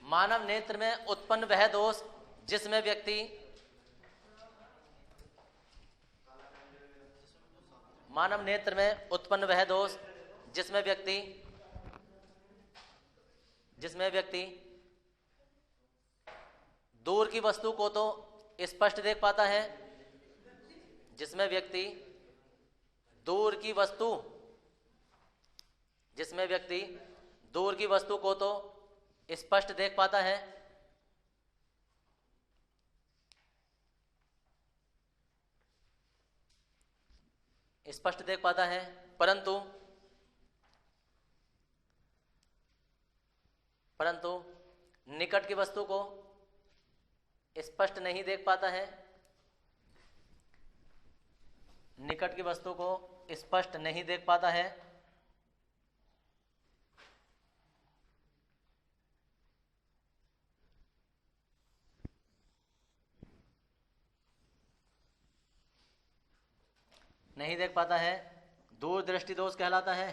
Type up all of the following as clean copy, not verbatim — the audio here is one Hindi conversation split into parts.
मानव नेत्र में उत्पन्न वह दोष जिसमें व्यक्ति मानव नेत्र में उत्पन्न वह दोष जिसमें व्यक्ति दूर की वस्तु को तो स्पष्ट देख पाता है, जिसमें व्यक्ति दूर की वस्तु को तो स्पष्ट देख पाता है, परंतु निकट की वस्तु को स्पष्ट नहीं देख पाता है, निकट की वस्तु को स्पष्ट नहीं देख पाता है। नहीं देख पाता है, दूरदृष्टि दोष कहलाता है।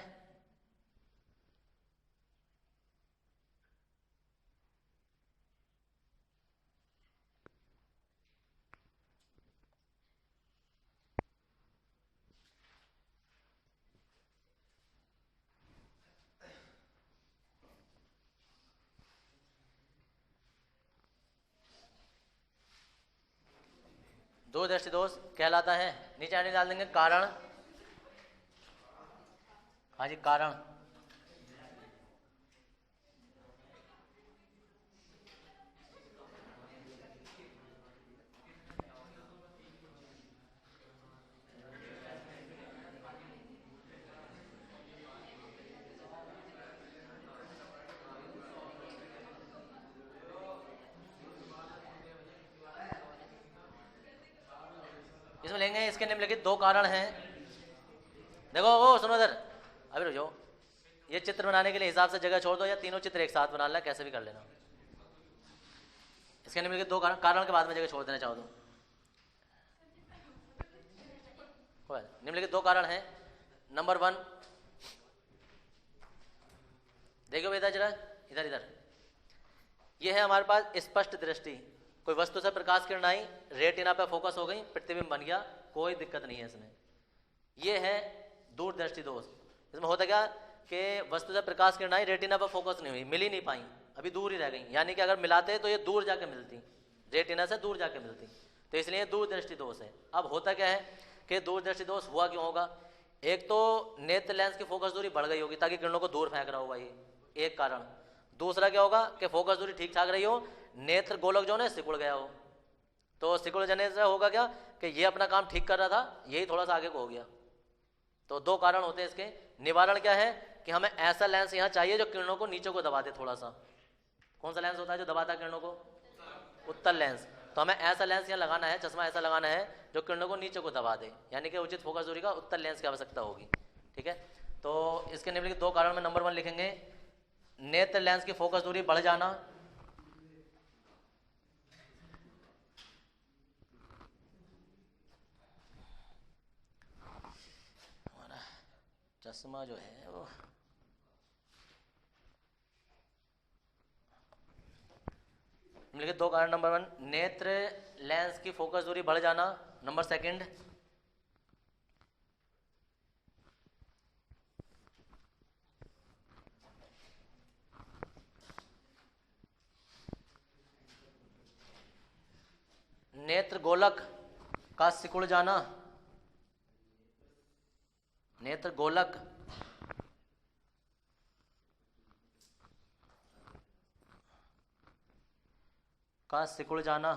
दूरदृष्टि दोष कहलाता है। नीचे आने डाल देंगे कारण। हाँ जी, कारण। इसमें लेंगे इसके निम्नलिखित दो कारण हैं। देखो वो सुनो इधर, अभी रुक जाओ। ये चित्र बनाने के लिए हिसाब से जगह छोड़ दो, या तीनों चित्र एक साथ बना लेना, कैसे भी कर लेना। इसके निम्नलिखित दो कारण के बाद में जगह छोड़ देना चाहो तो। निम्नलिखित दो कारण हैं। नंबर 1, देखो बेटा जरा इधर। ये है हमारे पास स्पष्ट दृष्टि। कोई वस्तु से प्रकाश किरण आई, रेटिना पे फोकस हो गई, प्रतिबिंब बन गया, कोई दिक्कत नहीं है इसमें। ये है दूरदृष्टि दोष। इसमें होता क्या कि वस्तु से प्रकाश किरण आई, रेटिना पे फोकस नहीं हुई, मिल ही नहीं पाई, अभी दूर ही रह गई। यानी कि अगर मिलाते तो ये दूर जाके मिलती, रेटिना से दूर जाके मिलती, तो इसलिए दूरदृष्टि दोष है। अब होता क्या है कि दूरदृष्टि दोष हुआ क्यों होगा? एक तो नेत्र लेंस की फोकस दूरी बढ़ गई होगी ताकि किरणों को दूर फेंक रहा होगा, ये एक कारण। दूसरा क्या होगा कि फोकस दूरी ठीक ठाक रही हो, नेत्र गोलक जो है सिकुड़ गया हो, तो सिकुड़ जाने से होगा क्या कि ये अपना काम ठीक कर रहा था, यही थोड़ा सा आगे को हो गया। तो दो कारण होते हैं इसके। निवारण क्या है कि हमें ऐसा लेंस यहाँ चाहिए जो किरणों को नीचे को दबा दे थोड़ा सा। कौन सा लेंस होता है जो दबाता है किरणों को? उत्तल लेंस। तो हमें ऐसा लेंस यहाँ लगाना है, चश्मा ऐसा लगाना है जो किरणों को नीचे को दबा दे, यानी कि उचित फोकस दूरी का उत्तल लेंस की आवश्यकता होगी। ठीक है, तो इसके निम्नलिखित दो कारण में नंबर 1 लिखेंगे, नेत्र लेंस की फोकस दूरी बढ़ जाना, चश्मा जो है वो निम्नलिखित दो कारण। नंबर 1 नेत्र लेंस की फोकस दूरी बढ़ जाना। नंबर 2 नेत्र गोलक का सिकुड़ जाना। नेत्र गोलक का सिकुड़ जाना।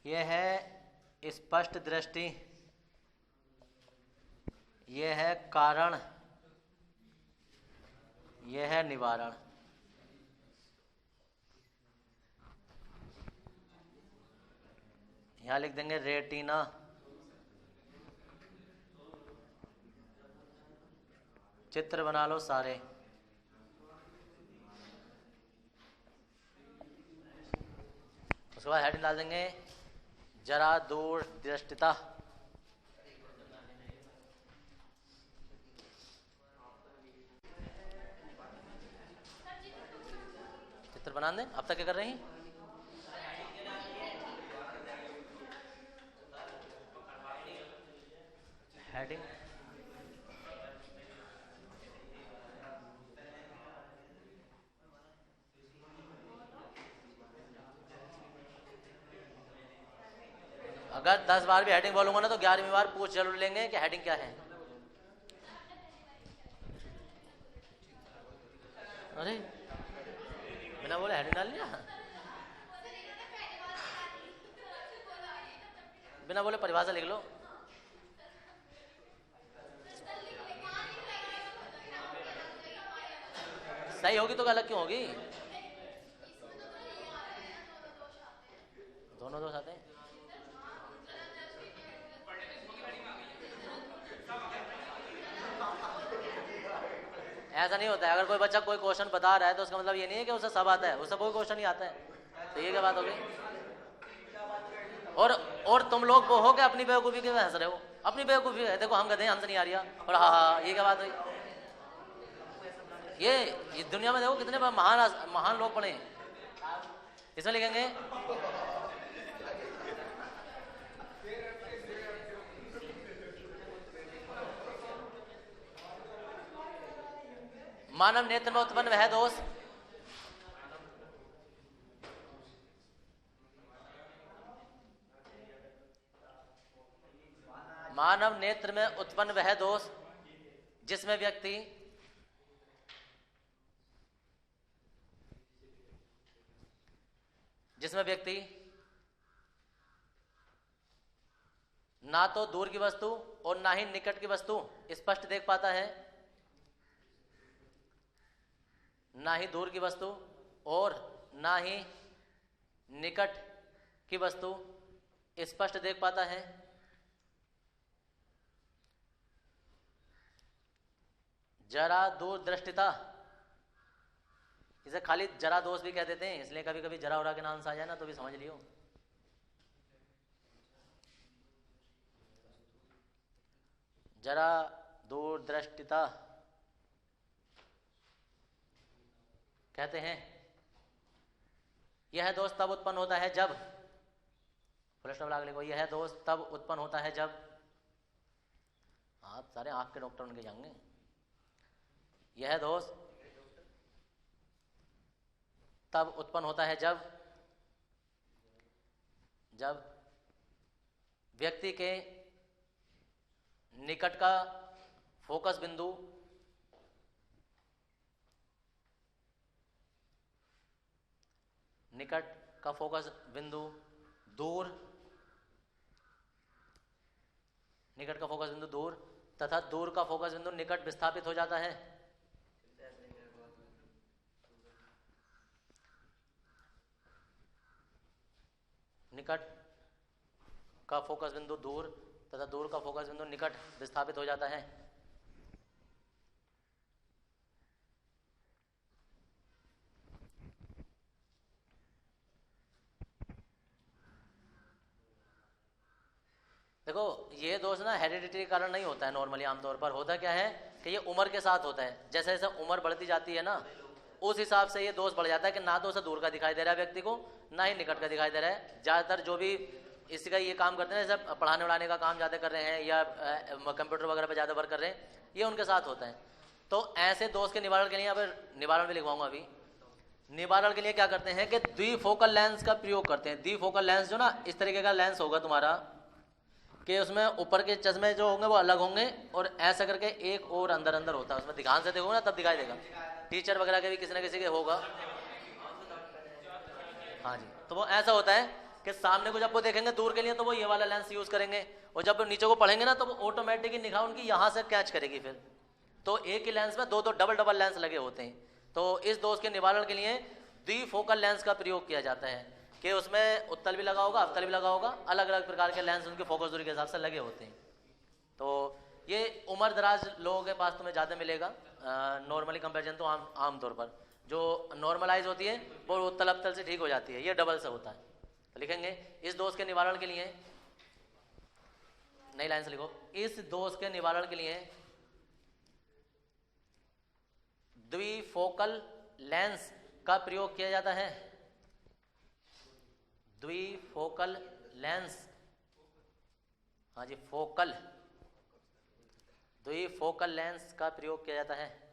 यह है स्पष्ट दृष्टि, यह है कारण, यह है निवारण। यहां लिख देंगे रेटिना। चित्र बना लो सारे। उसके बाद हेडिंग डाल देंगे जरा दूर दृष्टिता। बना दें। अब तक क्या कर रहे हैं? हेडिंग अगर 10 बार भी हेडिंग बोलूंगा ना तो 11वीं बार पूछ जरूर लेंगे कि हेडिंग क्या है। अरे बिना बोले हेडिंग डाल लिया, बिना बोले परिभाषा लिख लो। सही होगी तो गलत क्यों होगी? दोनों दोष आते हैं। ऐसा नहीं होता है। अगर कोई बच्चा कोई क्वेश्चन बता रहा है तो उसका मतलब ये नहीं है कि उसे सब आता है, उसे कोई क्वेश्चन नहीं आता है। तो ये क्या बात हो गई? और तुम लोग वो हो के अपनी बेवकूफ़ी के हंस रहे हो। अपनी बेवकूफ़ी है, देखो हम कहते हैं हमसे नहीं आ रही है, और हाँ हाँ ये क्या बात हुई? ये दुनिया में देखो कितने महान महान लोग पढ़े हैं। इसमें लिखेंगे मानव नेत्र में उत्पन्न वह दोष, मानव नेत्र में उत्पन्न वह दोष जिसमें व्यक्ति ना तो दूर की वस्तु और ना ही निकट की वस्तु स्पष्ट देख पाता है, ना ही दूर की वस्तु और ना ही निकट की वस्तु स्पष्ट देख पाता है। जरा दूरदृष्टिता, इसे खाली जरा दोष भी कह देते हैं, इसलिए कभी कभी जरा उरा के नाम से आ जाए ना तो भी समझ लियो। जरा दूरदृष्टिता कहते हैं। यह दोष तब उत्पन्न होता है जब, फुल स्टॉप लगा लिखो, यह दोष तब उत्पन्न होता है जब, आप सारे आंख के डॉक्टर उनके जाएंगे। यह दोष तब उत्पन्न होता है जब व्यक्ति के निकट का फोकस बिंदु दूर तथा दूर का फोकस बिंदु निकट विस्थापित हो जाता है। निकट का फोकस बिंदु दूर तथा दूर का फोकस बिंदु निकट विस्थापित हो जाता है। देखो ये दोष ना हेरिडिटरी कारण नहीं होता है, नॉर्मली आमतौर पर होता क्या है कि ये उम्र के साथ होता है। जैसे जैसे उम्र बढ़ती जाती है ना उस हिसाब से ये दोष बढ़ जाता है कि ना तो उसे दूर का दिखाई दे रहा है व्यक्ति को, ना ही निकट का दिखाई दे रहा है। ज़्यादातर जो भी इसका ये काम करते हैं, जैसे पढ़ाने वढ़ाने का काम ज़्यादा कर रहे हैं या कंप्यूटर वगैरह पे ज़्यादा वर्क कर रहे हैं, ये उनके साथ होता है। तो ऐसे दोष के निवारण के लिए, यहाँ पर निवारण भी लिखवाऊंगा अभी, निवारण के लिए क्या करते हैं कि द्विफोकल लेंस का प्रयोग करते हैं। द्विफोकल लेंस जो ना इस तरीके का लेंस होगा तुम्हारा कि उसमें ऊपर के चश्मे जो होंगे वो अलग होंगे और ऐसा करके एक और अंदर अंदर होता है, उसमें ध्यान से देखोगे ना तब दिखाई देगा। टीचर वगैरह के भी किसी न किसी के होगा। हाँ जी, तो वो ऐसा होता है कि सामने को जब वो देखेंगे दूर के लिए तो वो ये वाला लेंस यूज करेंगे, और जब नीचे को पढ़ेंगे ना तो वो ऑटोमेटिकली निगाह उनकी यहाँ से कैच करेगी। फिर तो एक ही लेंस में दो डबल लेंस लगे होते हैं। तो इस दोष के निवारण के लिए द्विफोकल लेंस का प्रयोग किया जाता है कि उसमें उत्तल भी लगा होगा अवतल भी लगा होगा, अलग अलग प्रकार के लेंस उनके फोकस दूरी के हिसाब से लगे होते हैं। तो ये उम्र दराज लोगों के पास तुम्हें ज़्यादा मिलेगा नॉर्मली कंपेरिजन। तो आमतौर पर जो नॉर्मलाइज होती है वो उत्तल अवतल से ठीक हो जाती है, ये डबल से होता है। तो लिखेंगे इस दोष के निवारण के लिए, नई लाइन से लिखो, इस दोष के निवारण के लिए द्विफोकल लेंस का प्रयोग किया जाता है? द्विफोकल लेंस, हाँ जी, फोकल, द्विफोकल लेंस का प्रयोग किया जाता है।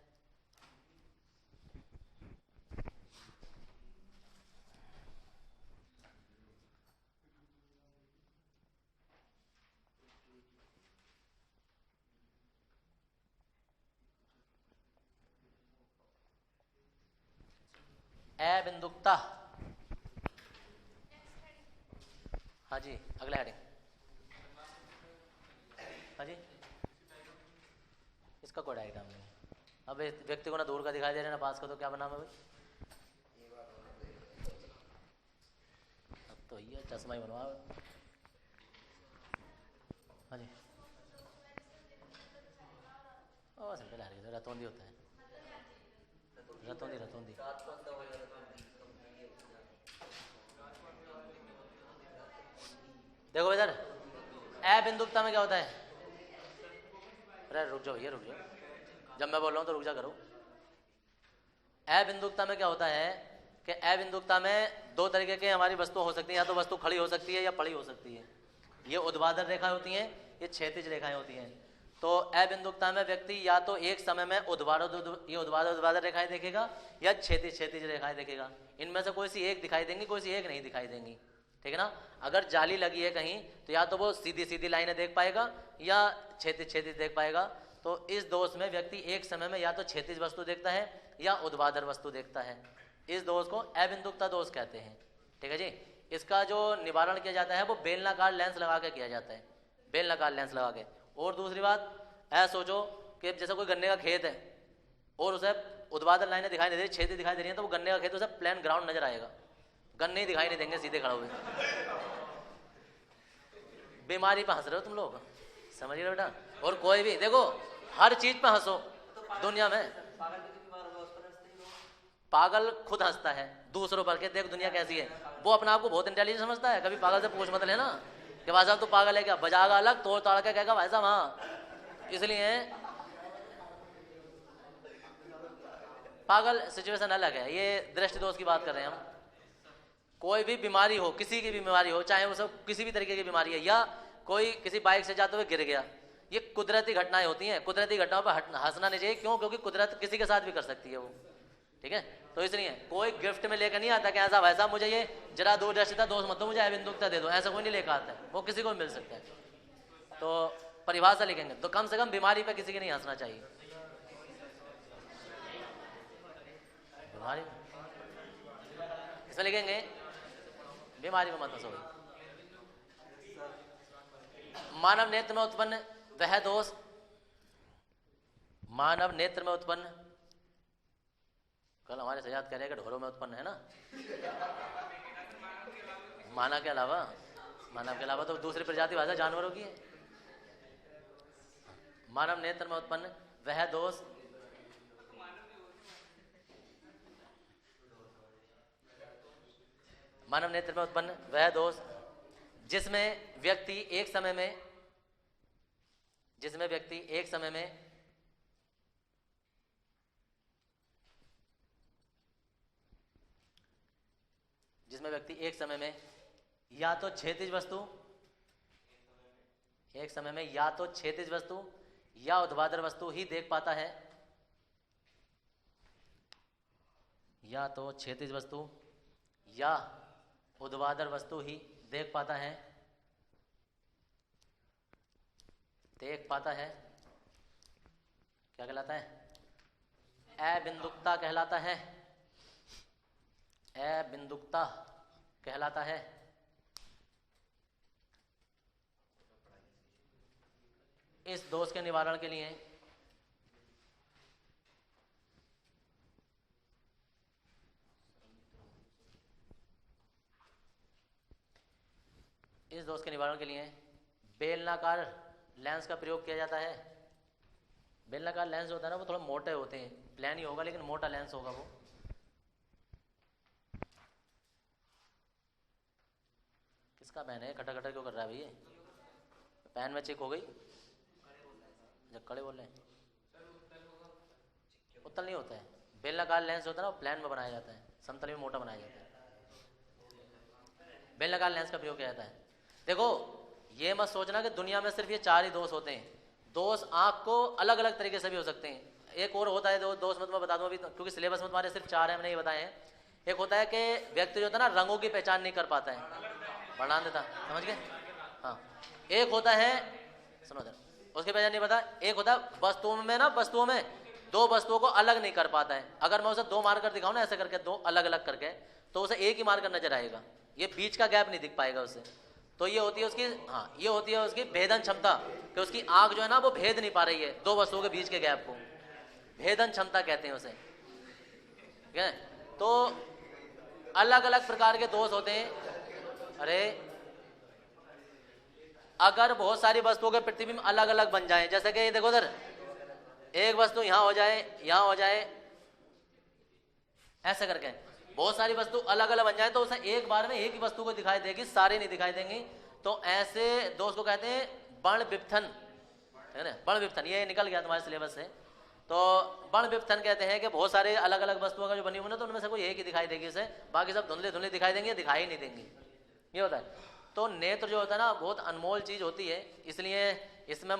अबिंदुकता, हाँ जी, अगला हेडिंग, हाँ जी, इसका कोई डायग्राम नहीं है। अब इस व्यक्ति को ना दूर का दिखाई दे रहा है ना पास का, तो क्या बनाना भाई? अब तो ये चश्मा ही बनवा। हाँ जी, और सिंपल है, रतौंदी होता है, रतौंदी, रतौंदी। देखो इधर, अबिंदुकता में क्या होता है? अरे रुक जाओ, ये रुक जाओ, जब मैं बोल रहा हूँ तो रुक जा करो। अबिंदुकता में क्या होता है कि अबिंदुकता में दो तरीके की हमारी वस्तु हो सकती है, या तो वस्तु खड़ी हो सकती है या पड़ी हो सकती है। ये ऊर्ध्वाधर रेखाएं होती हैं, ये क्षैतिज रेखाएं होती हैं। तो अबिंदुकता में व्यक्ति या तो एक समय में ऊर्ध्वाधर रेखाएं देखेगा या क्षैतिज रेखाएं देखेगा। इनमें से कोई सी एक दिखाई देंगी, कोई सी एक नहीं दिखाई देंगी, ठीक है ना। अगर जाली लगी है कहीं तो या तो वो सीधी सीधी लाइनें देख पाएगा या क्षैतिज देख पाएगा। तो इस दोष में व्यक्ति एक समय में या तो क्षैतिज वस्तु देखता है या ऊर्ध्वाधर वस्तु देखता है। इस दोष को अबिंदुकता दोष कहते हैं, ठीक है जी। इसका जो निवारण किया जाता है वो बेलनाकार लेंस लगा के किया जाता है, बेलनाकार लेंस लगा के। और दूसरी बात, ऐसा सोचो कि जैसे कोई गन्ने का खेत है और उसे ऊर्ध्वाधर लाइनें दिखाई दे रही है, क्षैतिज दिखाई दे रही है, तो वो गन्ने का खेत उसे प्लेन ग्राउंड नजर आएगा, गन्ने ही दिखाई नहीं देंगे सीधे खड़े हुए। बीमारी पे हंस रहे हो तुम लोग, समझ रहे हो बेटा। और कोई भी देखो, हर चीज पे हंसो दुनिया में। पागल खुद हंसता है दूसरों पर के, देख दुनिया कैसी है। वो अपने आप को बहुत इंटेलिजेंट समझता है, कभी पागल से पूछ मत लेना कि भाई साहब तू पागल है क्या। बजागा अलग, तोड़ ताड़ के कहेगा भाई साहब हाँ। इसलिए पागल सिचुएशन अलग है, ये दृष्टि दोष की बात कर रहे हैं हम। कोई भी बीमारी हो, किसी की भी बीमारी हो, चाहे वो सब किसी भी तरीके की बीमारी है, या कोई किसी बाइक से जाते हुए गिर गया, ये कुदरती घटनाएं होती हैं। कुदरती घटनाओं पर हंसना नहीं चाहिए, क्यों? क्योंकि कुदरत किसी के साथ भी कर सकती है वो, ठीक है। तो इसलिए कोई गिफ्ट में लेकर नहीं आता कि ऐसा वैसा मुझे ये जरा दूरदर्शिता दोष मत दो, मुझे अबिंदुकता दे दो, ऐसा कोई नहीं लेकर आता है। वो किसी को भी मिल सकता है। तो परिभाषा लिखेंगे तो कम से कम बीमारी पे किसी के नहीं हंसना चाहिए। बीमारी इसमें लिखेंगे, बीमारी में मत हंसो। मानव नेत्र में उत्पन्न वह दोष, मानव नेत्र में उत्पन्न, कल हमारे सजाद कह रहे हैं कि ढोरों में उत्पन्न है ना। मानव के अलावा तो दूसरी प्रजाति भाषा जानवरों की है। मानव नेत्र में उत्पन्न वह दोष, मानव नेत्र में उत्पन्न वह दोष जिसमें व्यक्ति एक समय में या तो क्षैतिज वस्तु या ऊर्ध्वाधर वस्तु ही देख पाता है, या तो क्षैतिज वस्तु या ऊर्ध्वाधर वस्तु ही देख पाता है, क्या कहलाता है? अबिंदुकता कहलाता है, अबिंदुकता कहलाता है। इस दोष के निवारण के लिए बेलनाकार लेंस का प्रयोग किया जाता है। बेलनाकार लेंस होता है ना, वो थोड़ा मोटे होते हैं, प्लेन ही होगा लेकिन मोटा लेंस होगा वो। किसका पेन है? खटा खटा क्यों कर रहा है भैया? पेन में चेक हो गई? जब कड़े बोल रहे हैं उत्तल नहीं होता है। बेलनाकार लेंस होता है ना, वो प्लेन में बनाया जाता है, समतल में मोटा बनाया जाता है। बेलनाकार लेंस का प्रयोग किया जाता है। देखो ये मत सोचना कि दुनिया में सिर्फ ये 4 ही दोष होते हैं। दोष आँख को अलग अलग तरीके से भी हो सकते हैं। एक और होता है दोष मैं तुम्हें बता दूं अभी, क्योंकि सिलेबस में तुम्हारे सिर्फ 4 है, मैंने ये बताए हैं। एक होता है कि व्यक्ति जो होता है ना रंगों की पहचान नहीं कर पाता है, बढ़ा देता, समझ गए? हाँ। एक होता है, सुनो जरा, उसकी पहचान नहीं पता। एक होता है वस्तुओं में ना, वस्तुओं में 2 वस्तुओं को अलग नहीं कर पाता है। अगर मैं उसे 2 मार्कर दिखाऊं ना ऐसे करके, 2 अलग अलग करके, तो उसे एक ही मार्कर नजर आएगा, ये बीच का गैप नहीं दिख पाएगा उसे। तो ये होती है उसकी, हाँ, ये होती है उसकी भेदन क्षमता, कि उसकी आंख जो है ना वो भेद नहीं पा रही है 2 वस्तुओं के बीच के गैप को, भेदन क्षमता कहते हैं उसे, ठीक है? तो अलग अलग प्रकार के दोष होते हैं। अरे अगर बहुत सारी वस्तुओं के प्रतिबिंब अलग अलग बन जाएं, जैसे कि देखो उधर एक वस्तु यहां हो जाए, यहां हो जाए, ऐसे करके बहुत सारी वस्तु अलग अलग बन जाए, तो उसे एक बार में एक ही वस्तु को दिखाई देगी, सारी नहीं दिखाई देंगी। तो ऐसे दोष को कहते हैं वर्ण विपथन, है ना? वर्ण विपथन, ये निकल गया तुम्हारे सिलेबस से। तो वर्ण विपथन कहते हैं कि बहुत सारे अलग अलग वस्तुओं का जो बनी हुई है तो उनमें से कोई एक ही दिखाई देगी उसे, बाकी सब धुंधले धुंधले दिखाई देंगे, दिखाई नहीं देंगी, ये होता है। तो नेत्र जो होता है ना बहुत अनमोल चीज होती है, इसलिए इसमें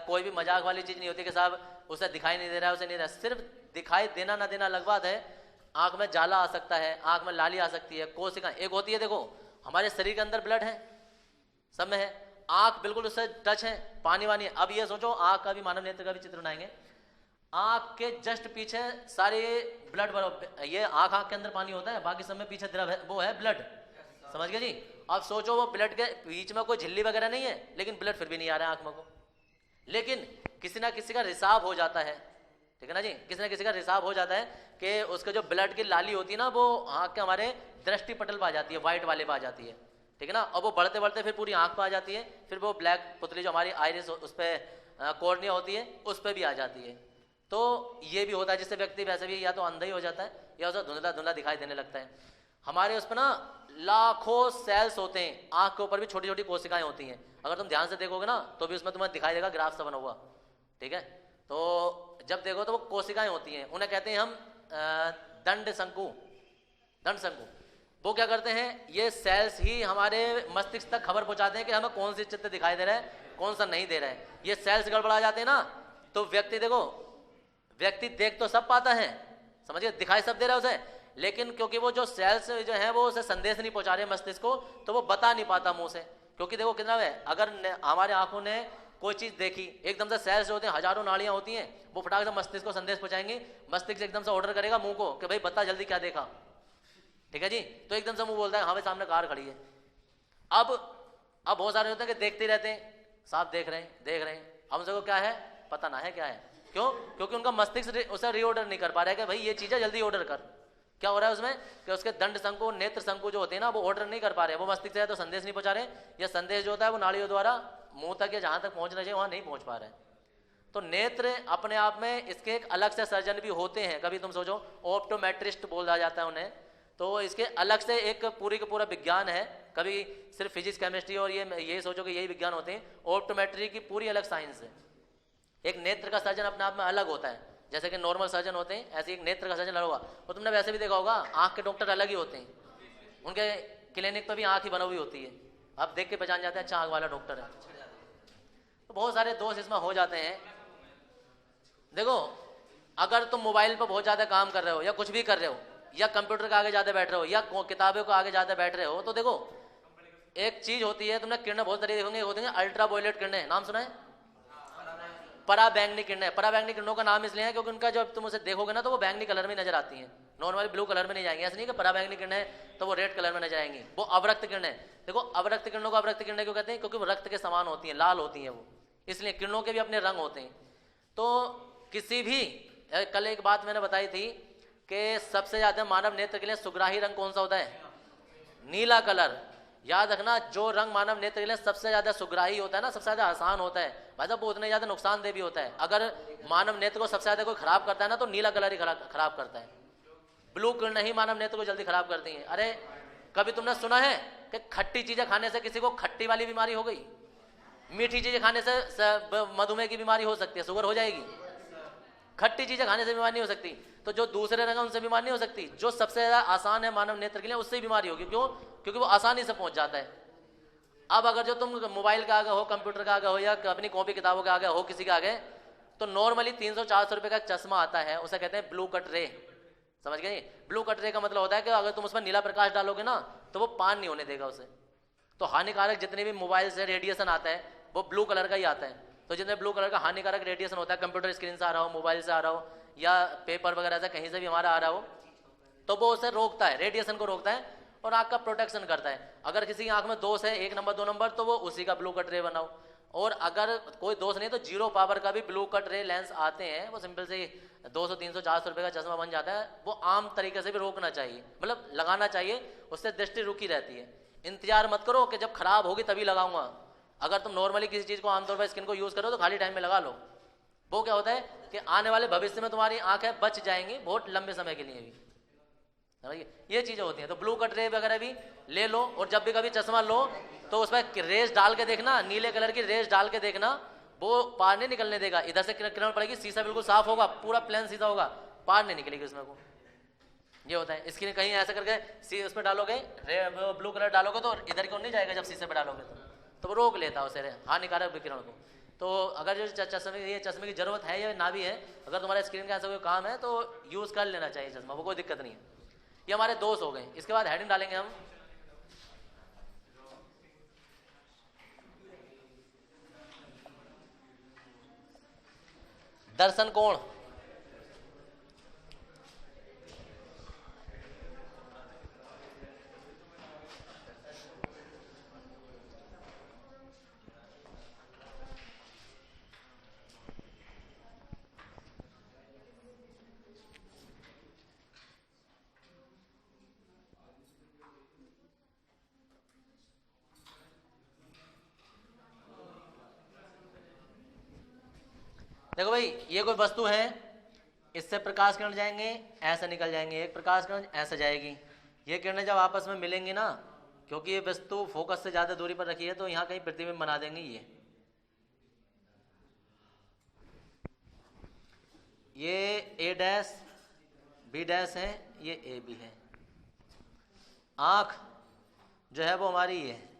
कोई भी मजाक वाली चीज नहीं होती कि साहब उसे दिखाई नहीं दे रहा है, उसे नहीं दे रहा। सिर्फ दिखाई देना ना देना अलग बात है। आंख में जाला आ सकता है, आंख में लाली आ सकती है, कोशिकाएं एक होती है। देखो हमारे शरीर के अंदर ब्लड है, सब में है, आंख बिल्कुल उससे टच है, पानी वानी है। अब ये सोचो आंख का भी, मानव नेत्र का भी चित्र बनाएंगे, आंख के जस्ट पीछे सारे ब्लड, ये आंख के अंदर पानी होता है, बाकी सब में पीछे द्रव है, वो है ब्लड, समझ गए जी? अब सोचो वो ब्लड के बीच में कोई झिल्ली वगैरह नहीं है, लेकिन ब्लड फिर भी नहीं आ रहा है आंख में को, लेकिन किसी ना किसी का रिसाव हो जाता है, ठीक है ना जी? किसी ना किसी का रिसाव हो जाता है कि उसके जो ब्लड की लाली होती है ना वो आंख के हमारे दृष्टि पटल पर आ जाती है, व्हाइट वाले पर आ जाती है, ठीक है ना? और वो बढ़ते बढ़ते फिर पूरी आंख पर आ जाती है, फिर वो ब्लैक पुतली जो हमारी आइरिस उस पर कॉर्निया होती है उस पर भी आ जाती है। तो ये भी होता है जिससे व्यक्ति वैसे भी या तो अंधा ही हो जाता है या उसे धुंधला धुंधला दिखाई देने लगता है। हमारे उस पर ना लाखों सेल्स होते हैं, आंख के ऊपर भी छोटी छोटी कोशिकाएं होती हैं, अगर तुम ध्यान से देखोगे ना तो भी उसमें तुम्हें दिखाई देगा ग्राफ सा बना हुआ, ठीक है? तो जब देखो तो वो कोशिकाएं होती हैं, उन्हें कहते हैं हम दंड शंकु, दंड शंकु। वो क्या करते हैं, ये सेल्स ही हमारे मस्तिष्क तक खबर पहुंचाते हैं कि हमें कौन सी चित्र दिखाई दे रहा है, कौन सा नहीं दे रहा है। ये सेल्स गड़बड़ा जाते हैं ना तो व्यक्ति देखो, व्यक्ति देख तो सब पाता है, समझिए, दिखाई सब दे रहा है उसे, लेकिन क्योंकि वो जो सेल्स जो है वो उसे संदेश नहीं पहुंचा रहे मस्तिष्क को, तो वो बता नहीं पाता मुंह से। क्योंकि देखो कितना है, अगर हमारे आंखों ने कोई चीज देखी, एकदम से सेल्स जो होते हैं, हजारों नाड़ियां होती हैं, वो फटाक से मस्तिष्क को संदेश पहुंचाएंगे, मस्तिष्क से एकदम से ऑर्डर करेगा मुंह को कि भाई बता जल्दी क्या देखा, ठीक है जी? तो एकदम से मुंह बोलता है हाँ भाई सामने कार खड़ी है। अब बहुत सारे होते हैं कि देखते रहते हैं, साफ देख रहे हैं, हम सबको क्या है पता ना है क्या है, क्यों? क्योंकि उनका मस्तिष्क उसे रीऑर्डर नहीं कर पा रहा है कि भाई ये चीज है जल्दी ऑर्डर कर। क्या हो रहा है उसमें कि उसके दंड शंकु, नेत्र शंकु जो होते हैं ना वो ऑर्डर नहीं कर पा रहे, वो मस्तिष्क से तो संदेश नहीं पहुंचा रहे, या संदेश जो होता है वो नाड़ियों द्वारा मुंह तक या जहां तक पहुंचना चाहिए वहां नहीं पहुंच पा रहे। तो नेत्र अपने आप में इसके एक अलग से सर्जन भी होते हैं, कभी तुम सोचो ऑप्टोमेट्रिस्ट बोला जाता है उन्हें, तो इसके अलग से एक पूरी का पूरा विज्ञान है। कभी सिर्फ फिजिक्स केमिस्ट्री और ये सोचो कि यही विज्ञान होते हैं, ऑप्टोमेट्री की पूरी अलग साइंस है। एक नेत्र का सर्जन अपने आप में अलग होता है, जैसे कि नॉर्मल सर्जन होते हैं ऐसे एक नेत्र का सर्जन अलग होगा। और तुमने वैसे भी देखा होगा आंख के डॉक्टर अलग ही होते हैं, उनके क्लिनिक पर भी आंख ही बनी हुई होती है, आप देख के पहचान जाते हैं अच्छा आंख वाला डॉक्टर है। तो बहुत सारे दोष इसमें हो जाते हैं। देखो अगर तुम मोबाइल पर बहुत ज्यादा काम कर रहे हो या कुछ भी कर रहे हो या कंप्यूटर के आगे ज्यादा बैठ रहे हो या किताबों के आगे ज्यादा बैठ रहे हो, तो देखो एक चीज होती है, तुमने किरणें बहुत सारी देखोगे, होती है अल्ट्रावायलेट किरणें, नाम सुना है? पराबैंगनी किरणें। पराबैंगनी किरणों का नाम इसलिए है क्योंकि उनका जब तुम उसे देखोगे ना तो वो बैंगनी कलर में नजर आती हैं, नॉर्मली ब्लू कलर में नहीं जाएंगी। ऐसा नहीं कि पराबैंगनी किरणें तो वो रेड कलर में नजर आएंगी, वो अवरक्त किरणें। देखो अवरक्त किरणों को अवरक्त किरणें क्यों कहते हैं? क्योंकि वो रक्त के समान होती हैं, लाल होती हैं वो, इसलिए किरणों के भी अपने रंग होते हैं। तो किसी भी, कल एक बात मैंने बताई थी कि सबसे ज्यादा मानव नेत्र के लिए सुग्राही रंग कौन सा होता है? नीला कलर। याद रखना, जो रंग मानव नेत्र के लिए सबसे ज्यादा सुग्राही होता है ना, सबसे ज्यादा आसान होता है, भाई साहब वो उतने ज्यादा नुकसानदेह भी होता है। अगर मानव नेत्र को सबसे ज्यादा कोई खराब करता है ना तो नीला कलर ही खराब करता है, ब्लू किरण ही मानव नेत्र को जल्दी खराब करती है। अरे कभी तुमने सुना है कि खट्टी चीजें खाने से किसी को खट्टी वाली बीमारी हो गई? मीठी चीजें खाने से मधुमेह की बीमारी हो सकती है, शुगर हो जाएगी, खट्टी चीजें खाने से बीमारी नहीं हो सकती, तो जो दूसरे रंग है उनसे बीमारी नहीं हो सकती। जो सबसे ज्यादा आसान है मानव नेत्र के लिए उससे ही बीमारी होगी। क्यों? क्योंकि वो आसानी से पहुंच जाता है। अब अगर जो तुम मोबाइल के आगे हो, कंप्यूटर के आगे हो, या अपनी कॉपी किताबों के आगे हो, किसी के आगे, तो नॉर्मली 300-400 रुपए का चश्मा आता है, उसे कहते हैं ब्लू कट रे। समझ गए? ब्लू कट रे का मतलब होता है कि अगर तुम उसमें नीला प्रकाश डालोगे ना तो वो पान नहीं होने देगा उसे। तो हानिकारक जितने भी मोबाइल से रेडिएशन आता है वो ब्लू कलर का ही आता है। तो जितने ब्लू कलर का हानिकारक रेडिएशन होता है, कंप्यूटर स्क्रीन से आ रहा हो, मोबाइल से आ रहा हो, या पेपर वगैरह से कहीं से भी हमारा आ रहा हो, तो वो उसे रोकता है, रेडिएशन को रोकता है और आँख का प्रोटेक्शन करता है। अगर किसी की आँख में दोष है 1 नंबर 2 नंबर, तो वो उसी का ब्लू कट रे बनाओ। और अगर कोई दोष नहीं तो 0 पावर का भी ब्लू कट रे लेंस आते हैं, वो सिंपल से 200 300 400 रुपए का चश्मा बन जाता है। वो आम तरीके से भी रोकना चाहिए, मतलब लगाना चाहिए, उससे दृष्टि रुकी रहती है। इंतजार मत करो कि जब खराब होगी तभी लगाऊंगा। अगर तुम नॉर्मली किसी चीज़ को आमतौर पर स्किन को यूज़ करो तो खाली टाइम में लगा लो। वो क्या होता है कि आने वाले भविष्य में तुम्हारी आंखें बच जाएंगी बहुत लंबे समय के लिए भी। ये चीज़ें होती हैं। तो ब्लू कट रे वगैरह भी ले लो, और जब भी कभी चश्मा लो तो उसमें रेस डाल के देखना, नीले कलर की रेस डाल के देखना, वो पार नहीं निकलने देगा। इधर से किरण पड़ेगी, शीशा बिल्कुल साफ होगा, पूरा प्लेन सीधा होगा, पार नहीं निकलेगी उसमें को। ये होता है। स्क्रीन कहीं ऐसा करके उसमें डालोगे, ब्लू कलर डालोगे तो इधर को नहीं जाएगा, जब शीशे पे डालोगे तो वो रोक लेता है उसे हानिकारक विकिरण को। तो अगर जो चश्मे की जरूरत है या ना भी है, अगर तुम्हारे स्क्रीन का ऐसा कोई काम है तो यूज़ कर लेना चाहिए चश्मा, वो कोई दिक्कत नहीं है। ये हमारे दोस्त हो गए। इसके बाद हेडिंग डालेंगे हम, दर्शन कोण। देखो भाई, ये कोई वस्तु है, इससे प्रकाश किरण जाएंगे, ऐसे निकल जाएंगे, एक प्रकाश किरण ऐसे जाएगी। ये किरणें जब आपस में मिलेंगी ना, क्योंकि ये वस्तु फोकस से ज़्यादा दूरी पर रखी है, तो यहाँ कहीं प्रतिबिंब बना देंगे। ये ए डैश बी डैश है, ये ए बी है। आँख जो है वो हमारी ये है।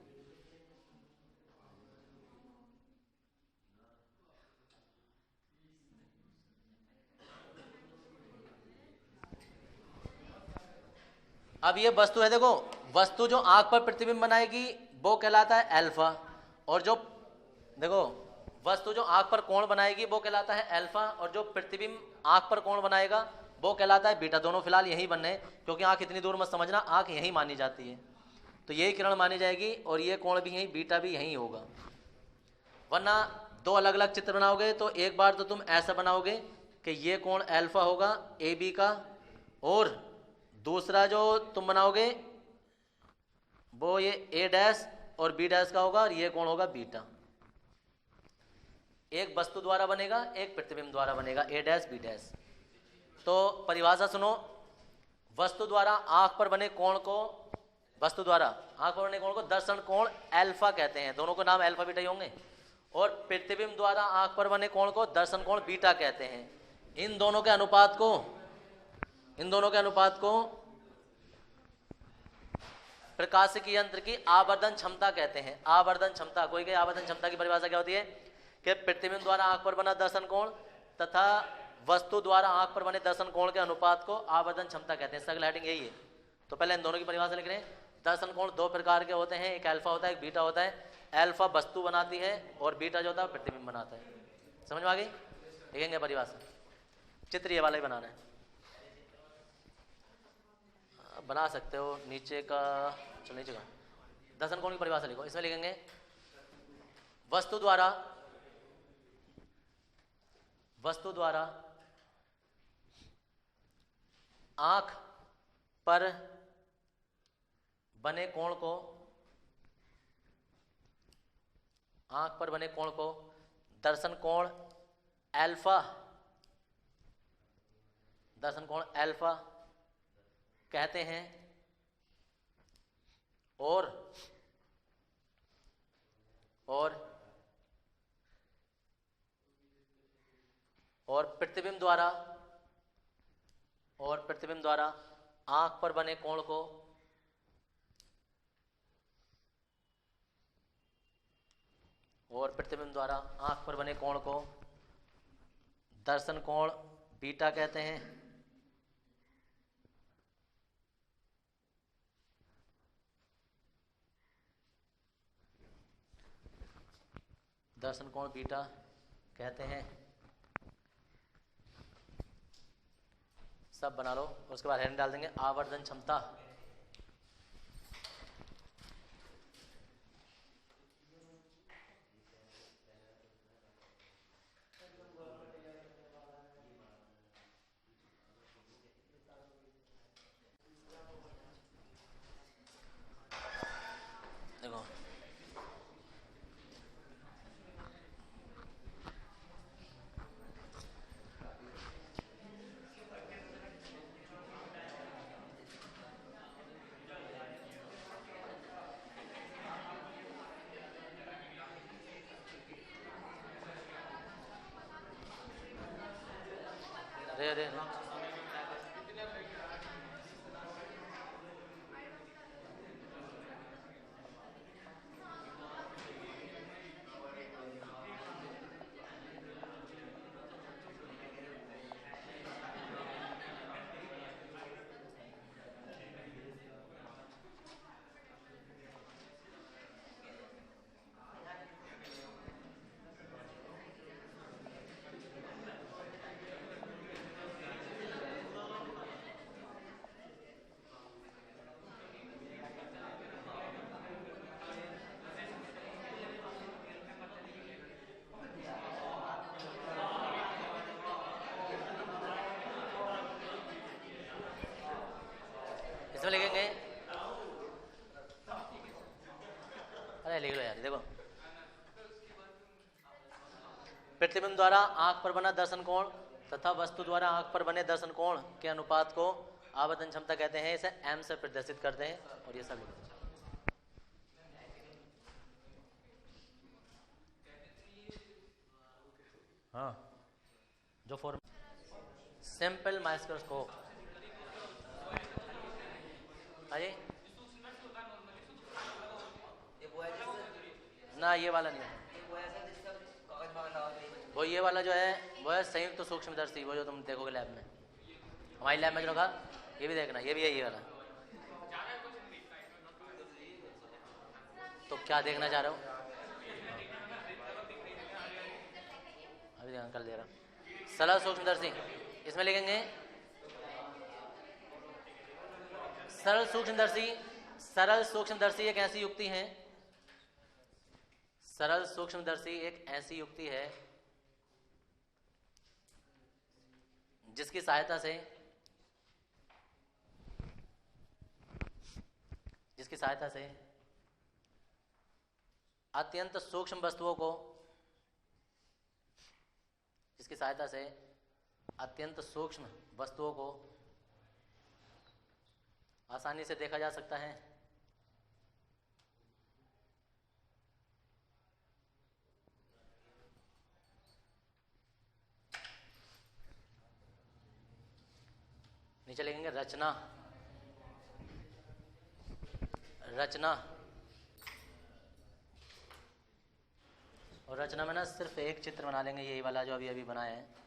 अब ये वस्तु है, देखो, वस्तु जो आंख पर प्रतिबिंब बनाएगी वो कहलाता है अल्फा, और जो देखो वस्तु जो आंख पर कोण बनाएगी वो कहलाता है अल्फा, और जो प्रतिबिंब आंख पर कोण बनाएगा वो कहलाता है बीटा। दोनों फिलहाल यही बनने, क्योंकि आंख इतनी दूर मत समझना, आंख यही मानी जाती है, तो यही किरण मानी जाएगी, और ये कोण भी यही, बीटा भी यही होगा। वरना दो अलग अलग चित्र बनाओगे तो एक बार तो तुम ऐसा बनाओगे कि ये कोण अल्फा होगा ए बी का, और दूसरा जो तुम बनाओगे वो ये ए डैश और बी डैश का होगा, और ये कोण होगा बीटा। एक वस्तु द्वारा बनेगा, एक प्रतिबिंब द्वारा बनेगा, ए डैश बी डैश। तो परिभाषा सुनो, वस्तु द्वारा आंख पर बने कोण को, वस्तु द्वारा आंख पर बने कोण को दर्शन कोण अल्फा कहते हैं, दोनों को नाम अल्फा बीटा ही होंगे। और प्रतिबिंब द्वारा आंख पर बने कोण को दर्शन कोण बीटा कहते हैं। इन दोनों के अनुपात को प्रकाशिकी यंत्र की आवर्धन क्षमता कहते हैं। आवर्धन क्षमता, कोई कहे आवर्धन क्षमता की परिभाषा क्या होती है कि प्रतिबिंब द्वारा आंख पर बना दर्शन कोण तथा वस्तु द्वारा आंख पर बने दर्शन कोण के अनुपात को आवर्धन क्षमता कहते हैं। अगला हेडिंग यही है। तो पहले इन दोनों की परिभाषा लिख रहे हैं। दर्शन कोण दो प्रकार के होते हैं, एक अल्फा होता है, एक बीटा होता है। अल्फा वस्तु बनाती है और बीटा जो होता है प्रतिबिंब बनाता है। समझ में आ गई? लिखेंगे परिभाषा, चित्र ये वाला ही बनाना है, बना सकते हो नीचे का, चलो नीचे का दर्शन कोण की परिभाषा लिखो। इसमें लिखेंगे वस्तु द्वारा आंख पर बने कोण को, आंख पर बने कोण को दर्शन कोण अल्फा कहते हैं। और प्रतिबिंब द्वारा आंख पर बने कोण को दर्शन कोण बीटा कहते हैं। दर्शन कोण बीटा कहते हैं। सब बना लो। उसके बाद हेडिंग डाल देंगे आवर्धन क्षमता। देखो रे इसमें लिखेंगे, अरे लिख लो यार। देखो प्रतिबिंब द्वारा आंख पर बना दर्शन कोण तथा वस्तु द्वारा आंख पर बने दर्शन कोण के अनुपात को आवर्धन क्षमता कहते हैं। इसे m से प्रदर्शित करते हैं और ये सब लिखते हैं। हाँ, जो फॉर्म सिंपल माइक्रोस्कोप ना, ये वाला नहीं है। वो ये वाला जो है वो है संयुक्त तो सूक्ष्मदर्शी, वो जो तुम देखोगे लैब में। हमारी लैब में जो रखा ये भी देखना, ये भी है ये वाला। तो क्या देखना चाह रहे हो? अभी ध्यान कर दे रहा। सरल सूक्ष्मदर्शी, इसमें लिखेंगे सरल सूक्ष्मदर्शी। सरल सूक्ष्मदर्शी एक ऐसी युक्ति है, सरल सूक्ष्मदर्शी एक ऐसी युक्ति है जिसकी सहायता से अत्यंत सूक्ष्म वस्तुओं को आसानी से देखा जा सकता है। नीचे लिखेंगे रचना। और रचना में ना सिर्फ एक चित्र बना लेंगे, यही वाला जो अभी अभी बनाया है।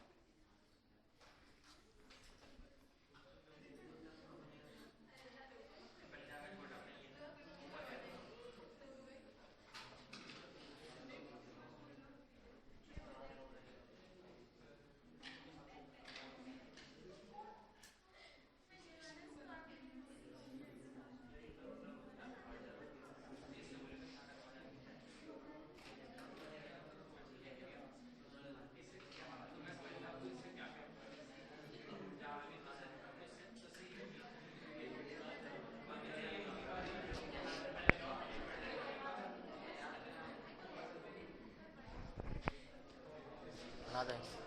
बना दें।